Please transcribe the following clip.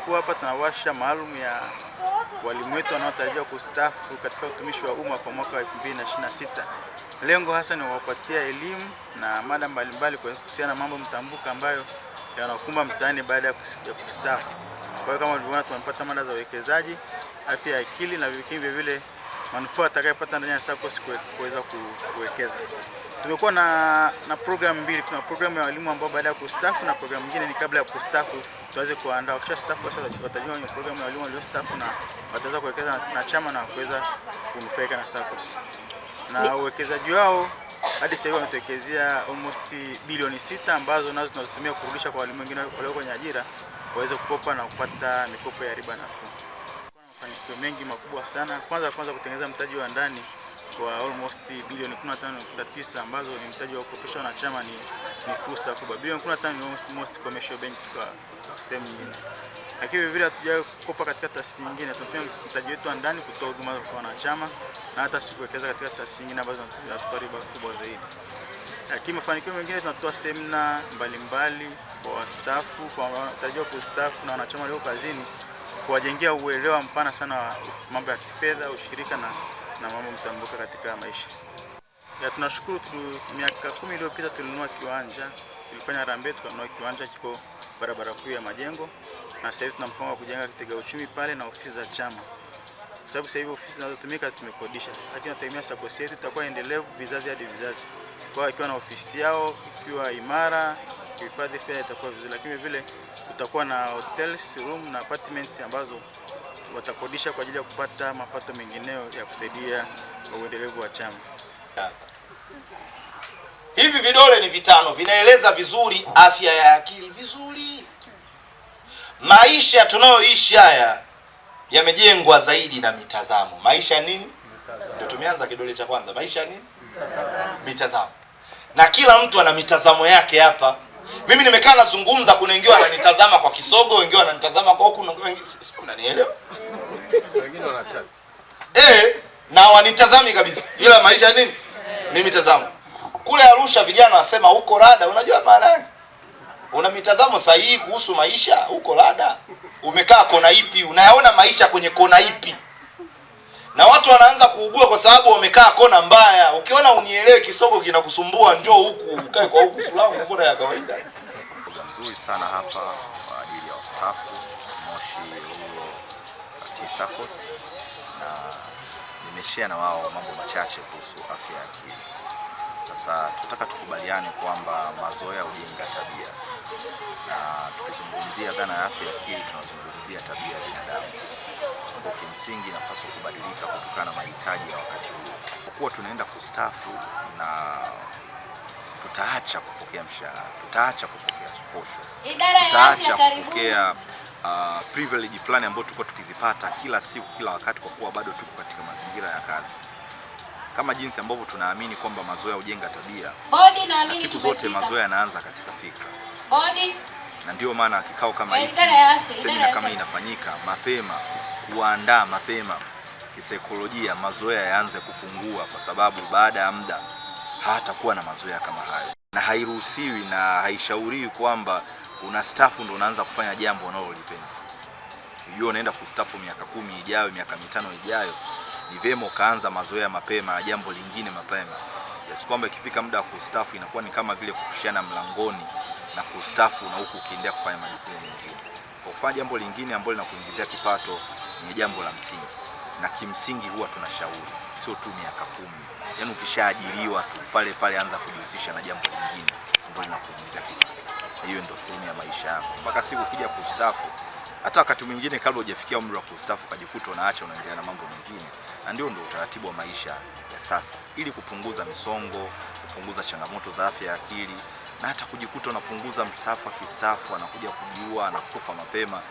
tulikuwa hapa tunawasha maalum ya walimu wetu wanaotarajiwa kustaafu katika utumishi wa umma kwa mwaka wa 2026. Lengo hasa ni kuwapatia elimu na mada mbalimbali kuhusiana na mambo mtambuka ambayo yanakumba mtaani baada ya kustaafu. Kwa hiyo kama ulivyoona tumepata mada za uwekezaji, afya ya akili na vile manufaa atakayopata ndani ya SACCOS kuweza kuwekeza. Tumekuwa na program mbili. Kuna program ya walimu ambao baada ya kustaafu na program nyingine ni kabla ya kustaafu tuweze kuandaa. Kisha staafu sasa watajua kwenye program ya walimu waliostaafu na wataweza kuwekeza na chama na kuweza kunufaika na SACCOS. Na uwekezaji wao hadi sasa hivi wametuwekezea almost bilioni 6 ambazo nazo tunazitumia kurudisha kwa walimu wengine walio kwenye ajira waweze kukopa na kupata mikopo ya riba nafuu. Mafanikio mengi makubwa sana. Kwanza kutengeneza mtaji wa ndani kwa almost bilioni 15.9 ambazo ni mtaji wa kukopesha wanachama ni fursa kubwa. Bilioni 15 ni almost commercial bank kwa sehemu nyingine. Lakini vile hatujawahi kukopa katika taasisi nyingine, tunatumia mtaji wetu wa ndani kutoa huduma kwa wanachama na hata kuwekeza katika taasisi nyingine ambazo zinatoa riba kubwa zaidi. Lakini mafanikio mengine tunatoa semina mbalimbali kwa wastaafu, kwa wanaotarajiwa kustaafu na wanachama walio kazini, kuwajengea uelewa mpana sana wa mambo ya kifedha, ushirika na mambo mtambuka katika maisha. Tunashukuru miaka 10 iliyopita tulinunua kiwanja, tulifanya harambee tukanunua kiwanja kiko barabara kuu ya Majengo, na sasa hivi tuna mpango wa kujenga kitega uchumi pale na ofisi za chama. Kwa sababu sasa hivi ofisi zinazotumika tumekodisha, lakini tunategemea SACCOS yetu itakuwa endelevu vizazi hadi vizazi. Kwa ikiwa na ofisi yao ikiwa imara, kuhifadhi fedha itakuwa vizuri, lakini vile tutakuwa na hotels, room na apartments ambazo watakodisha kwa ajili ya kupata mapato mengineyo ya kusaidia uendelevu wa chama. Hivi vidole ni vitano vinaeleza vizuri afya ya akili vizuri. Maisha tunayoishi haya yamejengwa zaidi na mitazamo. Maisha nini? Ndio tumeanza kidole cha kwanza. Maisha nini? Mitazamo. Na kila mtu ana mitazamo yake hapa. Mimi nimekaa nazungumza, kuna wengine wananitazama kwa kisogo, wengine wananitazama kwa huku, sio mnanielewa? Wengine wanacheka. Na wanitazami kabisa. Ila maisha nini? Ni mitazamo. Kule Arusha vijana wasema huko rada, unajua maana yake? Una mitazamo sahihi kuhusu maisha, huko rada. Umekaa kona ipi? Unayaona maisha kwenye kona ipi? Na watu wanaanza kuugua kwa sababu wamekaa kona mbaya. Ukiona unielewe kisogo kinakusumbua, njoo huku ukae kwa huku fulani, mbona ya kawaida. Nzuri sana hapa kwa ajili ya wastaafu Moshi huo SACCOS, na nimeshare na wao mambo machache kuhusu afya ya akili. Sasa tunataka tukubaliane kwamba mazoea hujenga tabia, na tukizungumzia dhana ya afya ya akili tunazungumzia tabia ya binadamu ambayo kimsingi inapaswa kubadilika kutokana na mahitaji ya wakati huu. Kwa kuwa tunaenda kustaafu na tutaacha kupokea mshahara, tutaacha kupokea posho, tutaacha kupokea privilege fulani ambayo tulikuwa tukizipata kila siku kila wakati, kwa kuwa bado tuko katika mazingira ya kazi. Kama jinsi ambavyo tunaamini kwamba mazoea hujenga tabia, na siku zote mazoea yanaanza katika fikra. Na ndio maana kikao kama hiki, semina kama inafanyika mapema, kuandaa mapema kisaikolojia, mazoea yaanze kupungua, kwa sababu baada ya muda hatakuwa na mazoea kama hayo. Na hairuhusiwi na haishauriwi kwamba unastaafu ndio unaanza kufanya jambo unalolipenda. Hiyo unaenda kustaafu miaka 10 ijayo, miaka 5 ijayo, ni vyema ukaanza mazoea mapema na jambo lingine mapema. Yes, kwamba ikifika muda wa kustaafu inakuwa ni kama vile kupishana mlangoni na kustaafu na huku ukiendelea kufanya majukumu mengine. Kwa kufanya jambo lingine ambalo linakuingizia kipato ni jambo la msingi. Na kimsingi huwa tunashauri sio tu miaka 10. Yaani ukishaajiriwa tu pale anza kujihusisha na jambo lingine ambalo linakuingizia kipato. Hiyo ndio sehemu ya maisha yako. Mpaka siku ukija kustaafu, hata wakati mwingine kabla hujafikia umri wa kustaafu kujikuta unaacha unaendelea na mambo mengine. Na ndio utaratibu wa maisha ya sasa, ili kupunguza misongo, kupunguza changamoto za afya ya akili, na hata kujikuta unapunguza mstaafu akistaafu anakuja kujiua na kufa mapema.